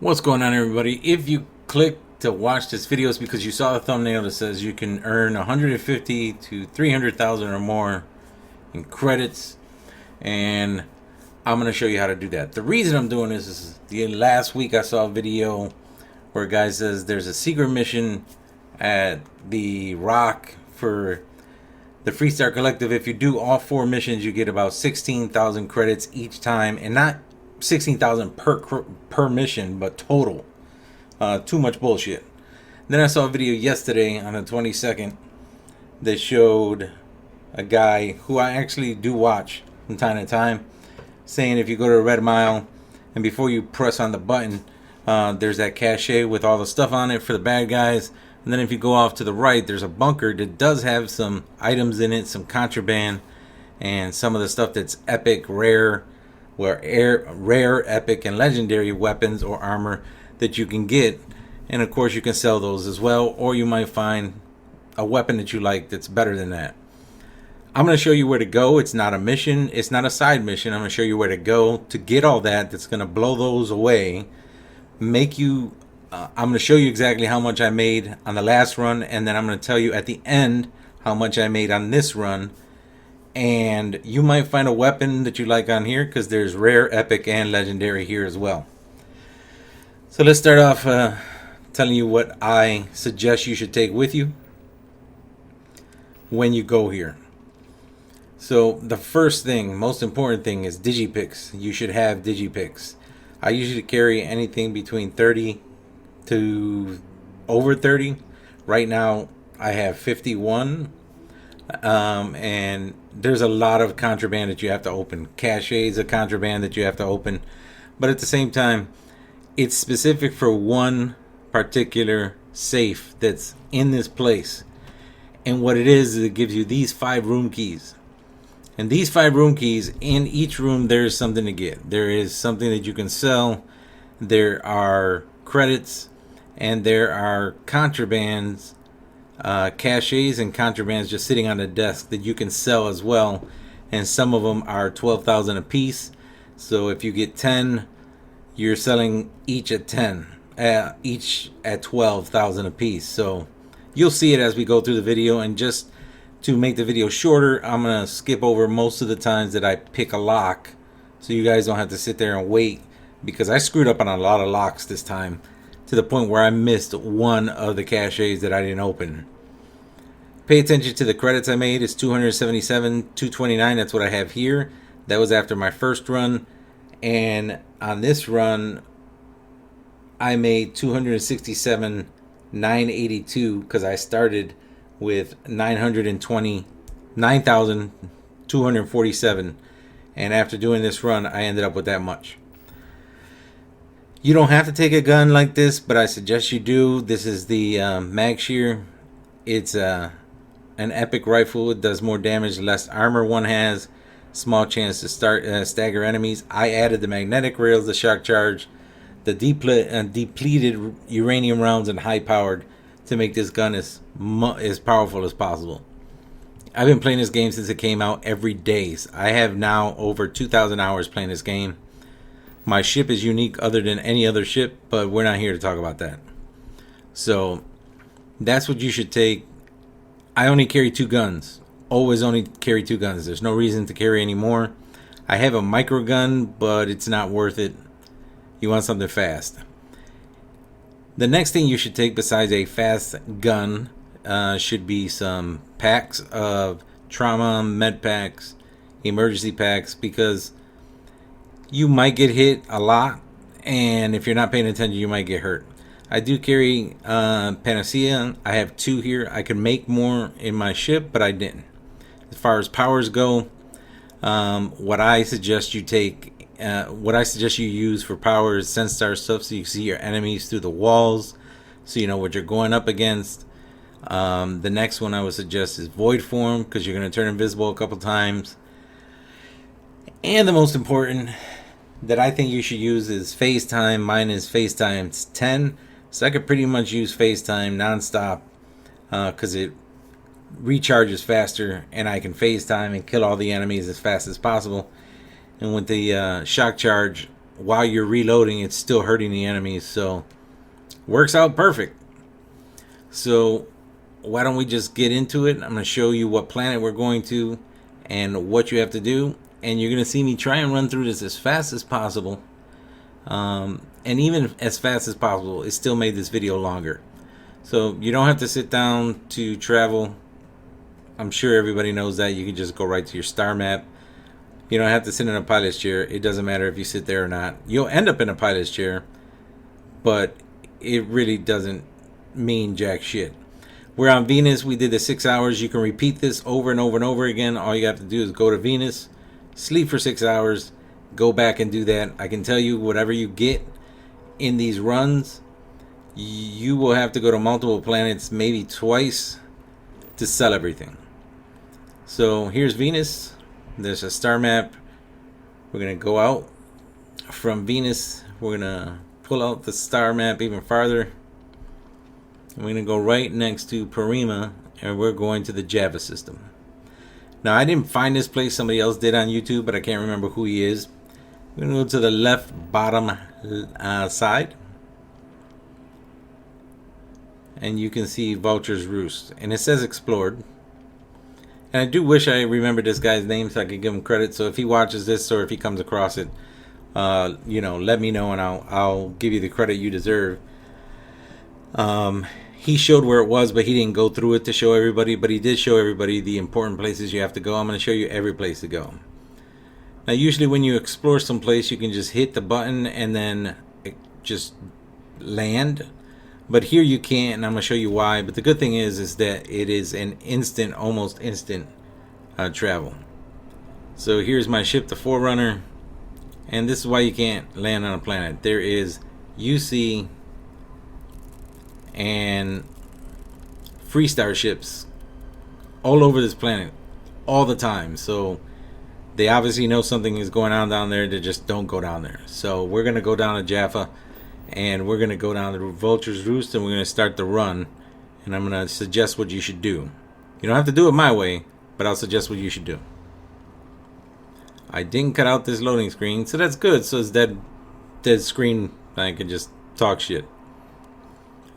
What's going on, everybody? If you click to watch this video, it's because you saw the thumbnail that says you can earn 150 to 300,000 or more in credits, and I'm going to show you how to do that. The reason I'm doing this is the last week I saw a video where a guy says there's a secret mission at the Rock for the Freestar Collective. If you do all 4 missions, you get about 16,000 credits each time, and not 16,000 per mission, but total. Too much bullshit. Then I saw a video yesterday on the 22nd that showed a guy who I actually do watch from time to time, saying if you go to a Red Mile and before you press on the button, there's that cache with all the stuff on it for the bad guys. And then if you go off to the right, there's a bunker that does have some items in it, some contraband, and some of the stuff that's epic, rare, rare, epic, and legendary weapons or armor that you can get. And of course you can sell those as well, or you might find a weapon that you like that's better than that. I'm going to show you where to go. It's not a mission, it's not a side mission. I'm going to show you where to go to get all that that's going to blow those away, make you I'm going to show you exactly how much I made on the last run, and then I'm going to tell you at the end how much I made on this run. And you might find a weapon that you like on here, because there's rare, epic, and legendary here as well. So let's start off telling you what I suggest you should take with you when you go here. So the first thing, most important thing, is digipicks. You should have digipicks. I usually carry anything between 30 to over 30. Right now I have 51. And there's a lot of contraband that you have to open, caches of contraband that you have to open, but at the same time it's specific for one particular safe that's in this place. And what it is it gives you these 5 room keys, and these 5 room keys, in each room there's something to get. There is something that you can sell, there are credits, and there are contrabands, caches and contrabands just sitting on the desk that you can sell as well. And some of them are 12,000 a piece. So if you get 10, you're selling each at 10, each at 12,000 a piece. So you'll see it as we go through the video. And just to make the video shorter, I'm gonna skip over most of the times that I pick a lock, so you guys don't have to sit there and wait, because I screwed up on a lot of locks this time, to the point where I missed one of the caches that I didn't open. Pay attention to the credits I made. It's 277, 229. That's what I have here. That was after my first run. And on this run, I made 267, 982, because I started with 9,247. And after doing this run, I ended up with that much. You don't have to take a gun like this, but I suggest you do. This is the Mag Shear. It's an epic rifle. It does more damage, less armor one has. Small chance to stagger enemies. I added the magnetic rails, the shock charge, the depleted uranium rounds, and high powered to make this gun as powerful as possible. I've been playing this game since it came out every day. I have now over 2,000 hours playing this game. My ship is unique other than any other ship, but we're not here to talk about that. So that's what you should take. I only carry 2 guns. Always only carry 2 guns. There's no reason to carry any more. I have a micro gun, but it's not worth it. You want something fast. The next thing you should take besides a fast gun should be some packs of trauma, med packs, emergency packs, because you might get hit a lot, and if you're not paying attention, you might get hurt. I do carry Panacea. I have 2 here. I could make more in my ship, but I didn't. As far as powers go, what I suggest you use for power is Sense Star stuff, so you can see your enemies through the walls, so you know what you're going up against. The next one I would suggest is Void Form, because you're going to turn invisible a couple times. And the most important that I think you should use is FaceTime. Mine is FaceTime 10, so I could pretty much use FaceTime nonstop, because it recharges faster, and I can FaceTime and kill all the enemies as fast as possible. And with the shock charge, while you're reloading, it's still hurting the enemies. So works out perfect. So why don't we just get into it? I'm going to show you what planet we're going to and what you have to do. And you're going to see me try and run through this as fast as possible. And even as fast as possible, it still made this video longer. So you don't have to sit down to travel. I'm sure everybody knows that. You can just go right to your star map. You don't have to sit in a pilot's chair. It doesn't matter if you sit there or not. You'll end up in a pilot's chair, but it really doesn't mean jack shit. We're on Venus. We did the 6 hours. You can repeat this over and over and over again. All you have to do is go to Venus, sleep for 6 hours, go back and do that. I can tell you, whatever you get in these runs, you will have to go to multiple planets, maybe twice, to sell everything. So here's Venus. There's a star map. We're going to go out from Venus. We're going to pull out the star map even farther. We're going to go right next to Parima, and we're going to the Java system. Now, I didn't find this place. Somebody else did on YouTube, but I can't remember who he is. We're going to go to the left bottom side. And you can see Vulture's Roost. And it says explored. And I do wish I remembered this guy's name so I could give him credit. So if he watches this or if he comes across it, let me know and I'll give you the credit you deserve. He showed where it was, but he didn't go through it to show everybody. But he did show everybody the important places you have to go. I'm going to show you every place to go. Now, usually when you explore some place, you can just hit the button and then just land. But here you can't, and I'm going to show you why. But the good thing is that it is an instant, almost instant travel. So here's my ship, the Forerunner. And this is why you can't land on a planet. There is UC and free starships all over this planet all the time. So they obviously know something is going on down there. They just don't go down there. So we're going to go down to Jaffa. And we're going to go down to Vulture's Roost, and we're going to start the run. And I'm going to suggest what you should do. You don't have to do it my way, but I'll suggest what you should do. I didn't cut out this loading screen, so that's good. So it's dead screen. I can just talk shit.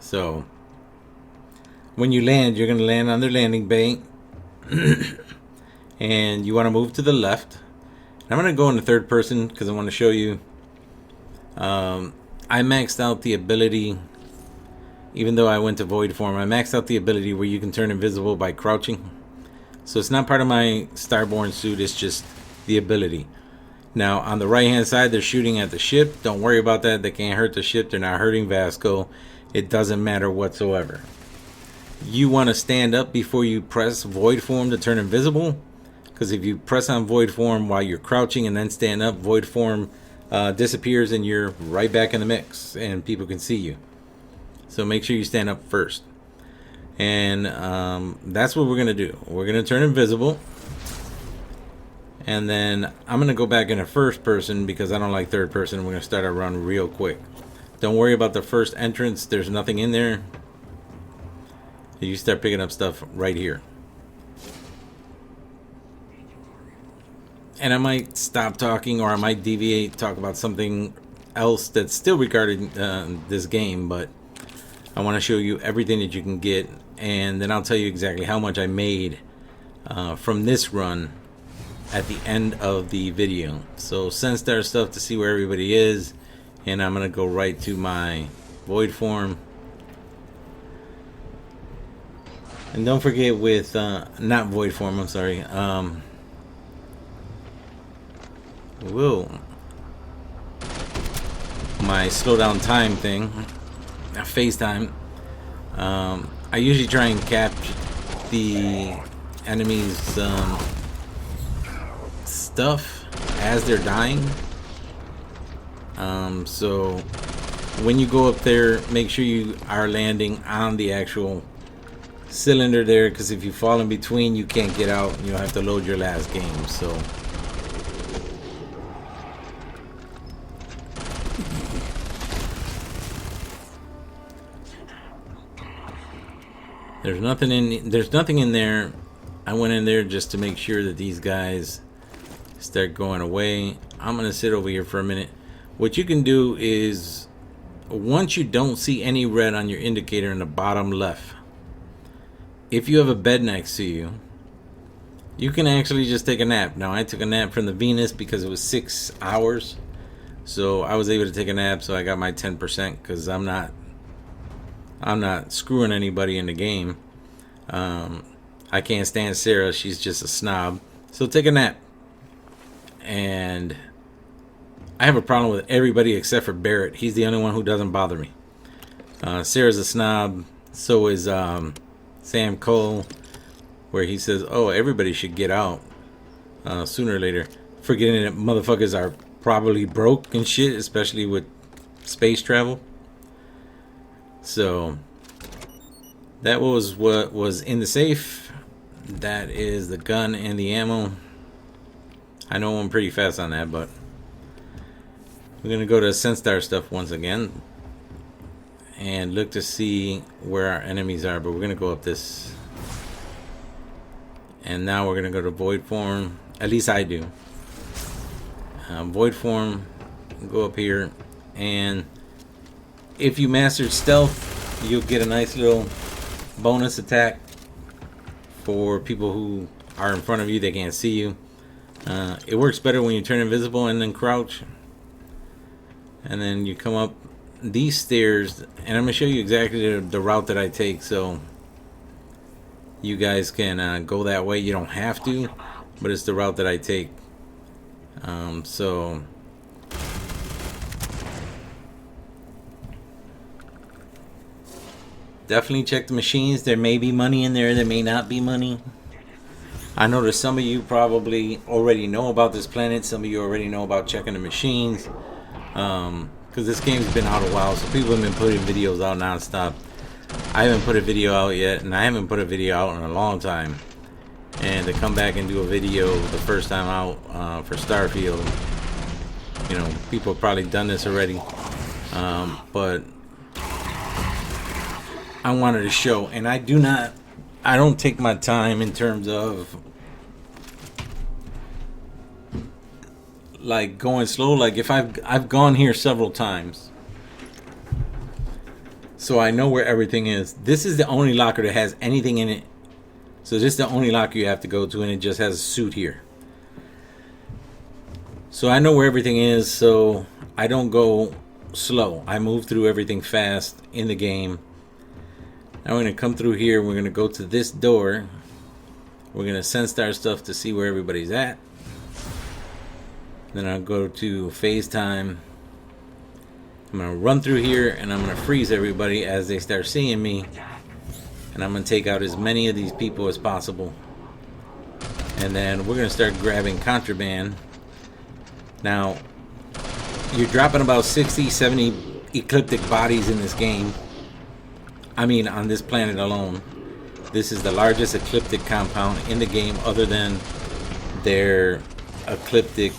So when you land, you're going to land on their landing bay. And you want to move to the left. I'm going to go into third person because I want to show you. I maxed out the ability, even though I went to void form, I maxed out the ability where you can turn invisible by crouching. So it's not part of my Starborn suit, it's just the ability. Now on the right hand side, they're shooting at the ship. Don't worry about that. They can't hurt the ship. They're not hurting Vasco. It doesn't matter whatsoever. You want to stand up before you press void form to turn invisible, because if you press on void form while you're crouching and then stand up, void form disappears and you're right back in the mix and people can see you. So make sure you stand up first. And that's what we're going to do. We're going to turn invisible. And then I'm going to go back into first person because I don't like third person. We're going to start our run real quick. Don't worry about the first entrance. There's nothing in there. You start picking up stuff right here. And I might stop talking, or I might deviate, talk about something else that's still regarding this game, but I want to show you everything that you can get, and then I'll tell you exactly how much I made from this run at the end of the video. So send star stuff to see where everybody is, and I'm going to go right to my void form. And don't forget with, not void form, I'm sorry, whoa, my slow down time thing, FaceTime. I usually try and capture the enemies stuff as they're dying. So when you go up there, make sure you are landing on the actual cylinder there, because if you fall in between, you can't get out. You'll have to load your last game. So there's nothing in there. I went in there just to make sure that these guys start going away. I'm gonna sit over here for a minute. what you can do is, once you don't see any red on your indicator in the bottom left, if you have a bed next to you, you can actually just take a nap. Now, I took a nap from the Venus because it was 6 hours, so I was able to take a nap, so I got my 10% because I'm not screwing anybody in the game. I can't stand Sarah. She's just a snob. So take a nap. And I have a problem with everybody except for Barrett. He's the only one who doesn't bother me. Sarah's a snob. So is Sam Cole, where he says, oh, everybody should get out sooner or later. Forgetting that motherfuckers are probably broke and shit, especially with space travel. So that was what was in the safe. That is the gun and the ammo. I know I'm pretty fast on that, but we're gonna go to Senstar stuff once again and look to see where our enemies are. But we're gonna go up this, and now we're gonna go to Void Form. At least I do. Void Form. Go up here, and if you mastered Stealth, you'll get a nice little bonus attack for people who are in front of you. They can't see you. It works better when you turn invisible and then crouch, and then you come up these stairs, and I'm gonna show you exactly the route that I take, so you guys can go that way. You don't have to, but it's the route that I take. So definitely check the machines. There may be money in there. There may not be money. I know that some of you probably already know about this planet. Some of you already know about checking the machines. Because this game's been out a while, so people have been putting videos out nonstop. I haven't put a video out yet, and I haven't put a video out in a long time. And to come back and do a video the first time out for Starfield, you know, people have probably done this already. But I wanted to show, and I don't take my time in terms of like going slow. Like if I've gone here several times, so I know where everything is. This is the only locker that has anything in it. So this is the only locker you have to go to, and it just has a suit here. So I know where everything is, so I don't go slow. I move through everything fast in the game. Now we're going to come through here. We're going to go to this door. We're going to sense our stuff to see where everybody's at. Then I'll go to phase time. I'm going to run through here, and I'm going to freeze everybody as they start seeing me. And I'm going to take out as many of these people as possible. And then we're going to start grabbing contraband. Now, you're dropping about 60, 70 ecliptic bodies in this game. I mean, on this planet alone. This is the largest ecliptic compound in the game, other than their ecliptic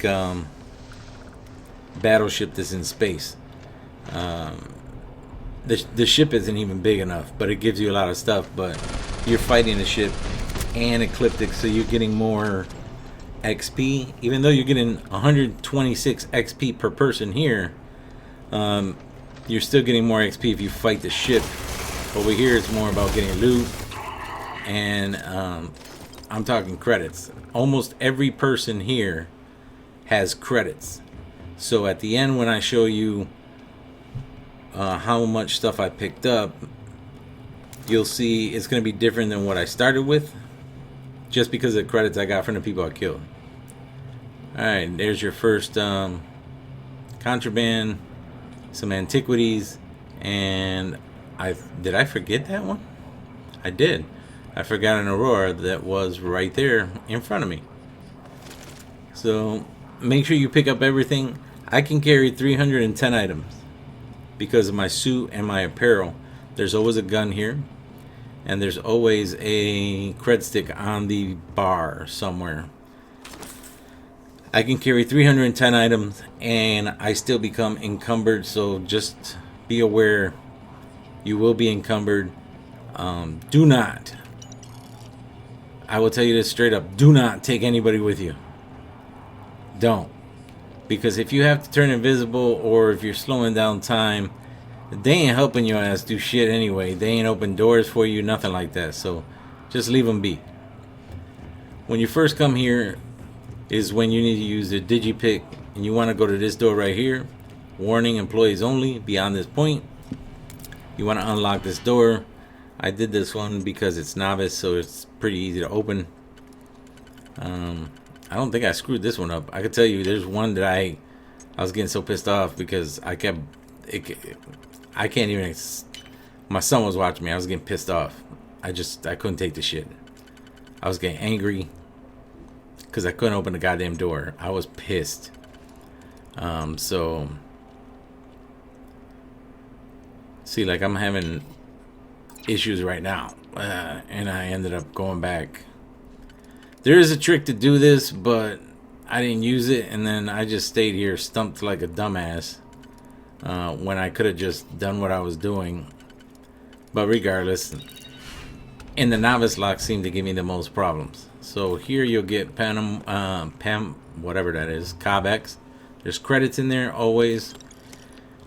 battleship that's in space. The ship isn't even big enough, but it gives you a lot of stuff. But you're fighting a ship and ecliptic, so you're getting more XP. Even though you're getting 126 XP per person here, you're still getting more XP if you fight the ship. Over here, it's more about getting loot, and I'm talking credits. Almost every person here has credits. So at the end, when I show you how much stuff I picked up, you'll see it's going to be different than what I started with, just because of the credits I got from the people I killed. Alright, there's your first contraband, some antiquities, and did I forget that one? I did. I forgot an Aurora that was right there in front of me. So make sure you pick up everything. I can carry 310 items because of my suit and my apparel. There's always a gun here, and there's always a cred stick on the bar somewhere. I can carry 310 items, and I still become encumbered, so just be aware you will be encumbered. Do not, I will tell you this straight up, do not take anybody with you. Don't. Because if you have to turn invisible, or if you're slowing down time, they ain't helping your ass do shit anyway. They ain't open doors for you, nothing like that. So just leave them be. When you first come here is when you need to use the digipick, and you want to go to this door right here. Warning, employees only beyond this point. You want to unlock this door. I did this one because it's novice, so it's pretty easy to open. I don't think I screwed this one up. I could tell you there's one that I was getting so pissed off because I can't even, my son was watching me. I was getting pissed off. I couldn't take the shit. I was getting angry because I couldn't open the goddamn door. I was pissed. So see, like, I'm having issues right now, and I ended up going back. There is a trick to do this, but I didn't use it, and then I just stayed here stumped like a dumbass when I could have just done what I was doing. But regardless, in the novice lock seemed to give me the most problems. So here you'll get whatever that is, Cobex. There's credits in there always.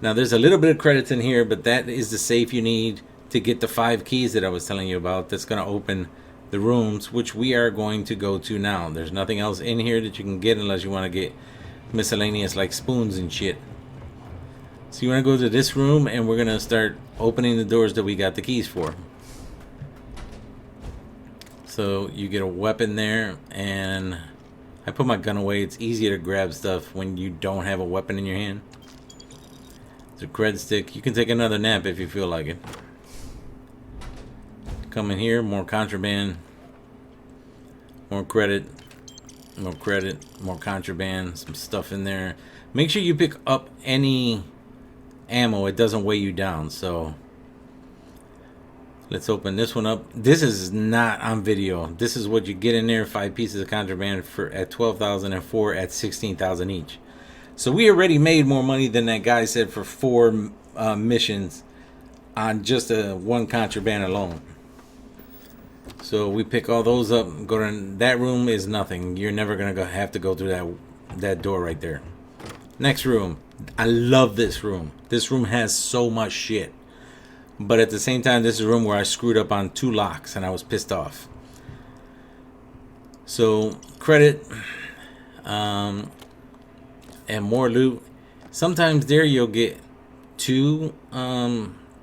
Now there's a little bit of credits in here, but that is the safe you need to get the 5 keys that I was telling you about. That's going to open the rooms, which we are going to go to now. There's nothing else in here that you can get unless you want to get miscellaneous like spoons and shit. So you want to go to this room, and we're going to start opening the doors that we got the keys for. So you get a weapon there, and I put my gun away. It's easier to grab stuff when you don't have a weapon in your hand. It's a cred stick. You can take another nap if you feel like it. Come in here, more contraband, more credit, more contraband, some stuff in there. Make sure you pick up any ammo. It doesn't weigh you down. So let's open this one up. This is not on video. This is what you get in there. 5 pieces of contraband at 12,000 and 4 at 16,000 each. So we already made more money than that guy said for 4 missions on just one contraband alone. So we pick all those up. Go to that room is nothing. You're never gonna have to go through that door right there. Next room. I love this room. This room has so much shit. But at the same time, this is a room where I screwed up on 2 locks and I was pissed off. So credit, and more loot. Sometimes there you'll get 2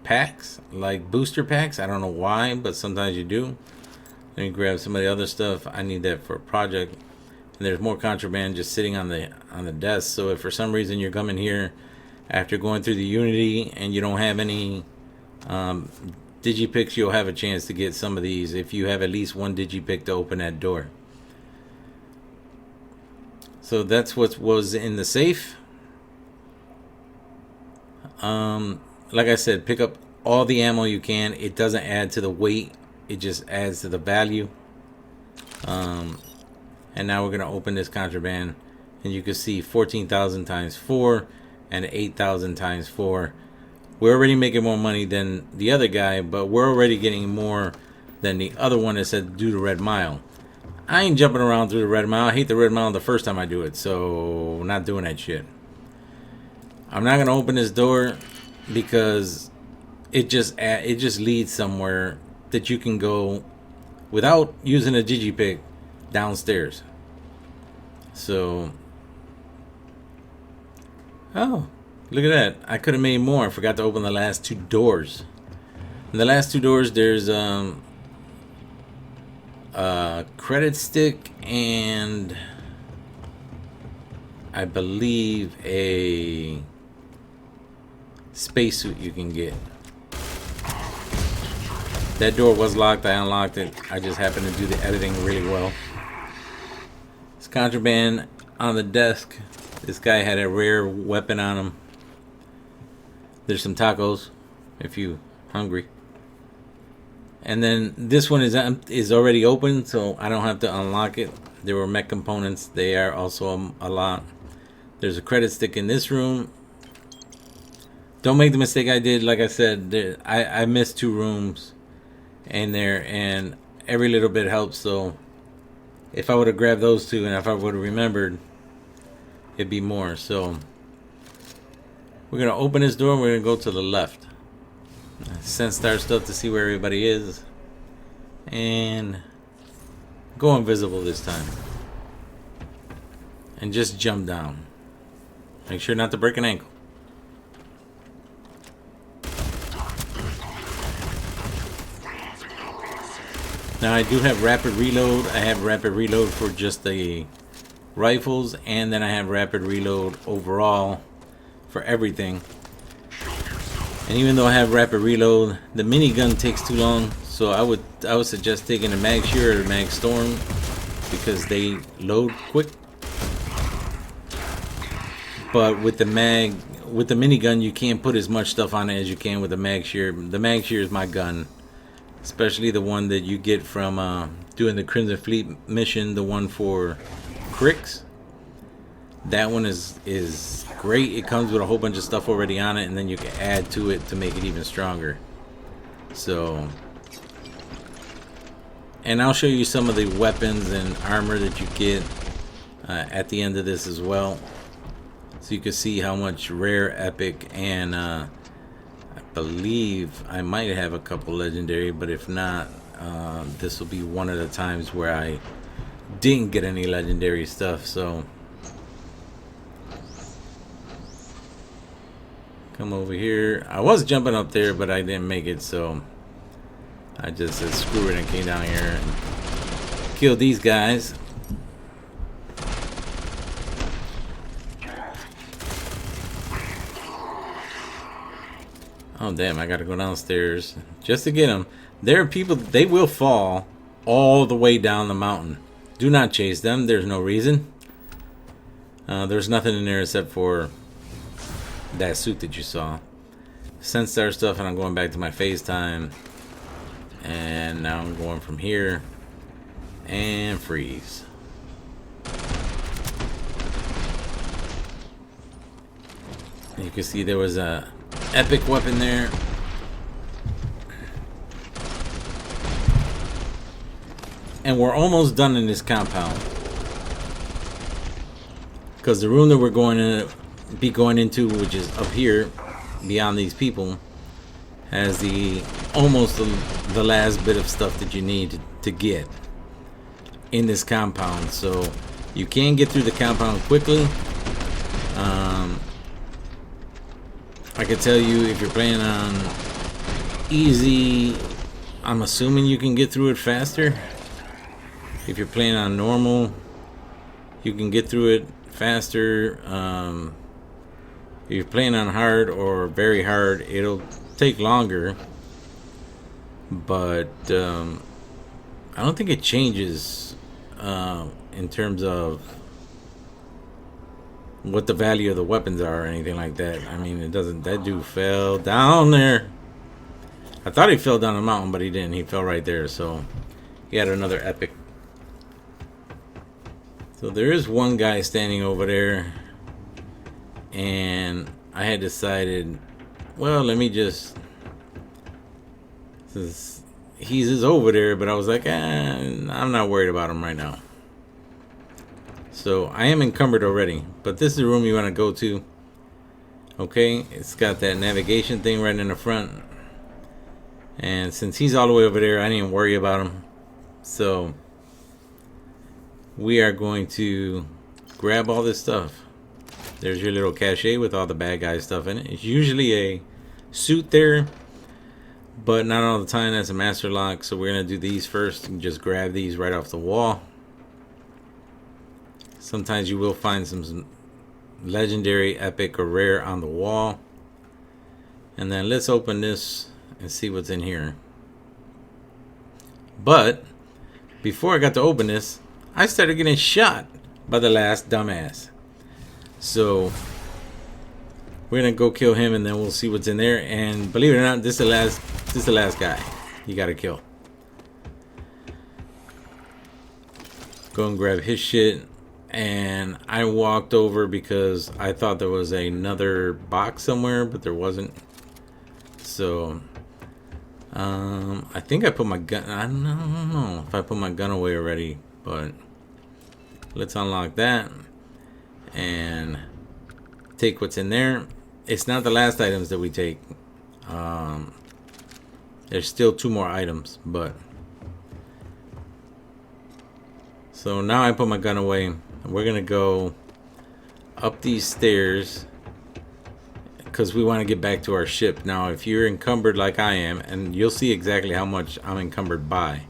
packs, like booster packs. I don't know why, but sometimes you do. Let me grab some of the other stuff. I need that for a project. And there's more contraband just sitting on the desk. So if for some reason you're coming here after going through the Unity and you don't have any digipicks, you'll have a chance to get some of these if you have at least 1 digipick to open that door. So that's what was in the safe. Like I said, pick up all the ammo you can. It doesn't add to the weight. It just adds to the value. And now we're going to open this contraband. And you can see 14,000 times 4 and 8,000 times 4. We're already making more money than the other guy, but we're already getting more than the other one that said do the red mile. I ain't jumping around through the red mile. I hate the red mile the first time I do it, so not doing that shit. I'm not going to open this door because it just leads somewhere that you can go without using a digipick downstairs. So, oh, look at that. I could have made more. I forgot to open the last 2 doors. In the last 2 doors, there's a credit stick and I believe a spacesuit you can get. That door was locked. I unlocked it. I just happened to do the editing really well. It's contraband on the desk. This guy had a rare weapon on him. There's some tacos if you hungry. And then this one is already open, so I don't have to unlock it. There were mech components. They are also a lot. There's a credit stick in this room. Don't make the mistake I did. Like I said, I missed 2 rooms in there, and every little bit helps. So if I would have grabbed those 2 and if I would have remembered, it'd be more. So we're gonna open this door and we're gonna go to the left. Sense star stuff to see where everybody is. And go invisible this time. And just jump down. Make sure not to break an ankle. Now I do have rapid reload. I have rapid reload for just the rifles, and then I have rapid reload overall for everything. And even though I have rapid reload, the minigun takes too long, so I would suggest taking the Mag Shear or the Mag Storm because they load quick. But with the minigun, you can't put as much stuff on it as you can with the Mag Shear. The Mag Shear is my gun, especially the one that you get from doing the Crimson Fleet mission, the one for Cricks. That one is great. It comes with a whole bunch of stuff already on it, and then you can add to it to make it even stronger. So, and I'll show you some of the weapons and armor that you get at the end of this as well, so you can see how much rare, epic, and I believe I might have a couple legendary, but if not, this will be one of the times where I didn't get any legendary stuff. So come over here. I was jumping up there, but I didn't make it, so I just said screw it and came down here and killed these guys. Oh damn, I gotta go downstairs just to get them. There are people, they will fall all the way down the mountain. Do not chase them, there's no reason. There's nothing in there except for that suit that you saw. Sense star stuff, and I'm going back to my FaceTime. And now I'm going from here and freeze. You can see there was a epic weapon there. And we're almost done in this compound, because the room that we're going to be going into, which is up here beyond these people, has almost the last bit of stuff that you need to get in this compound. So you can get through the compound quickly. I can tell you, if you're playing on easy, I'm assuming you can get through it faster. If you're playing on normal, you can get through it faster. If you're playing on hard or very hard, it'll take longer. But I don't think it changes in terms of what the value of the weapons are or anything like that. I mean, it doesn't. That dude fell down there. I thought he fell down the mountain, but he didn't. He fell right there. So he had another epic. So there is one guy standing over there, and I had decided, well, let me just, he's just over there, but I was like, I'm not worried about him right now. So I am encumbered already, but this is the room you want to go to. Okay, it's got that navigation thing right in the front, and since he's all the way over there, I didn't worry about him. So we are going to grab all this stuff. There's your little cache with all the bad guy stuff in it. It's usually a suit there, but not all the time. That's a master lock. So we're going to do these first and just grab these right off the wall. Sometimes you will find some legendary, epic, or rare on the wall. And then let's open this and see what's in here. But before I got to open this, I started getting shot by the last dumbass. So we're gonna go kill him, and then we'll see what's in there. And believe it or not, this is the last guy you gotta kill. Go and grab his shit. And I walked over because I thought there was another box somewhere, but there wasn't. So I think I put my gun. I don't know if I put my gun away already, but let's unlock that. and take what's in there. It's not the last items that we take. There's still 2 more items, but so now I put my gun away. We're gonna go up these stairs because we want to get back to our ship. Now, if you're encumbered like I am, and you'll see exactly how much I'm encumbered by,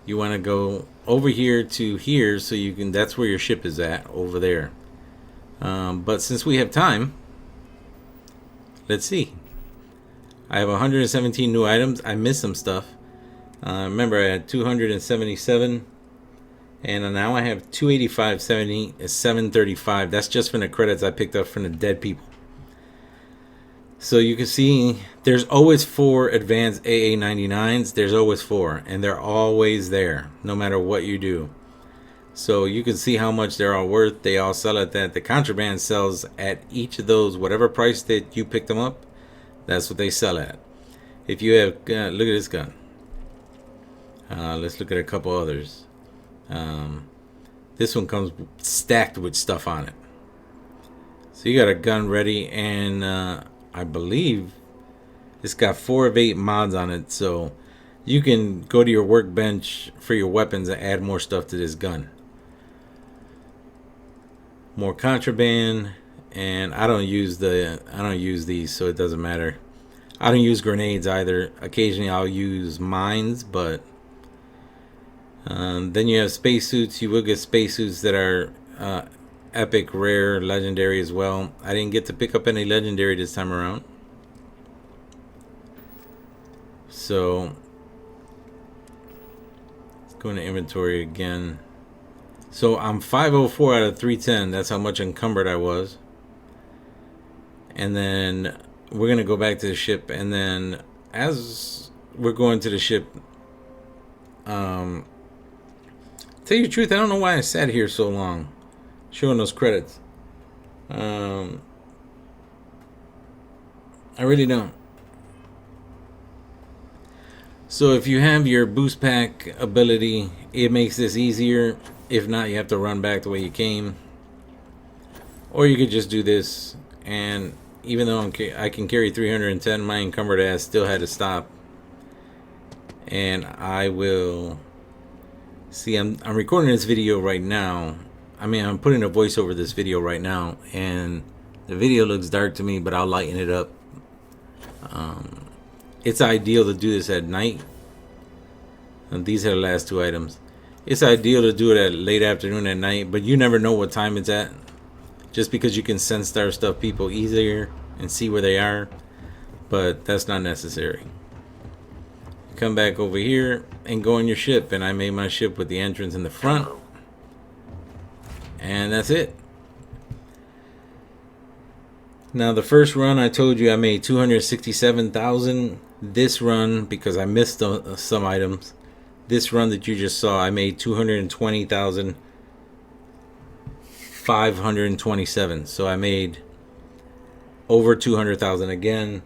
you want to go over here to here so you can, that's where your ship is at, over there. But since we have time, let's see. I have 117 new items. I missed some stuff. Remember, I had 277, and now I have 285, 70, 735. That's just from the credits I picked up from the dead people. So you can see there's always 4 advanced AA99s. There's always 4, and they're always there, no matter what you do. So you can see how much they're all worth. They all sell at that. The contraband sells at each of those, whatever price that you picked them up, that's what they sell at. If you have, look at this gun. Let's look at a couple others. This one comes stacked with stuff on it. So you got a gun ready, and I believe it's got 4 of 8 mods on it. So you can go to your workbench for your weapons and add more stuff to this gun. More contraband, and I don't use these, so it doesn't matter. I don't use grenades either. Occasionally I'll use mines, but then you have spacesuits. You will get spacesuits that are epic, rare, legendary as well. I didn't get to pick up any legendary this time around, so let's go into inventory again. So I'm 504 out of 310. That's how much encumbered I was. And then we're going to go back to the ship. And then as we're going to the ship, tell you the truth, I don't know why I sat here so long showing those credits. I really don't. So if you have your boost pack ability, it makes this easier. If not, you have to run back the way you came. Or you could just do this. And even though I can carry 310, my encumbered ass still had to stop. And I will... See, I'm recording this video right now. I mean, I'm putting a voice over this video right now. And the video looks dark to me, but I'll lighten it up. It's ideal to do this at night. And these are the last 2 items. It's ideal to do it at late afternoon at night, but you never know what time it's at. Just because you can sense star stuff people easier and see where they are, but that's not necessary. Come back over here and go on your ship, and I made my ship with the entrance in the front, and that's it. Now the first run I told you I made 267,000. This run, because I missed some items, this run that you just saw, I made 220,527. So I made over 200,000 again.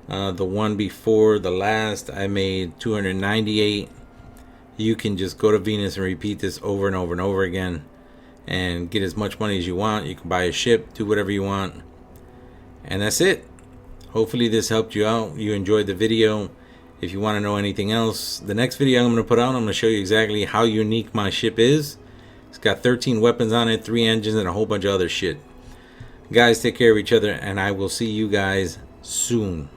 The one before the last, I made 298. You can just go to Venus and repeat this over and over and over again and get as much money as you want. You can buy a ship, do whatever you want, and that's it. Hopefully this helped you out. You enjoyed the video. If you want to know anything else, the next video I'm going to put out, I'm going to show you exactly how unique my ship is. It's got 13 weapons on it, 3 engines, and a whole bunch of other shit. Guys, take care of each other, and I will see you guys soon.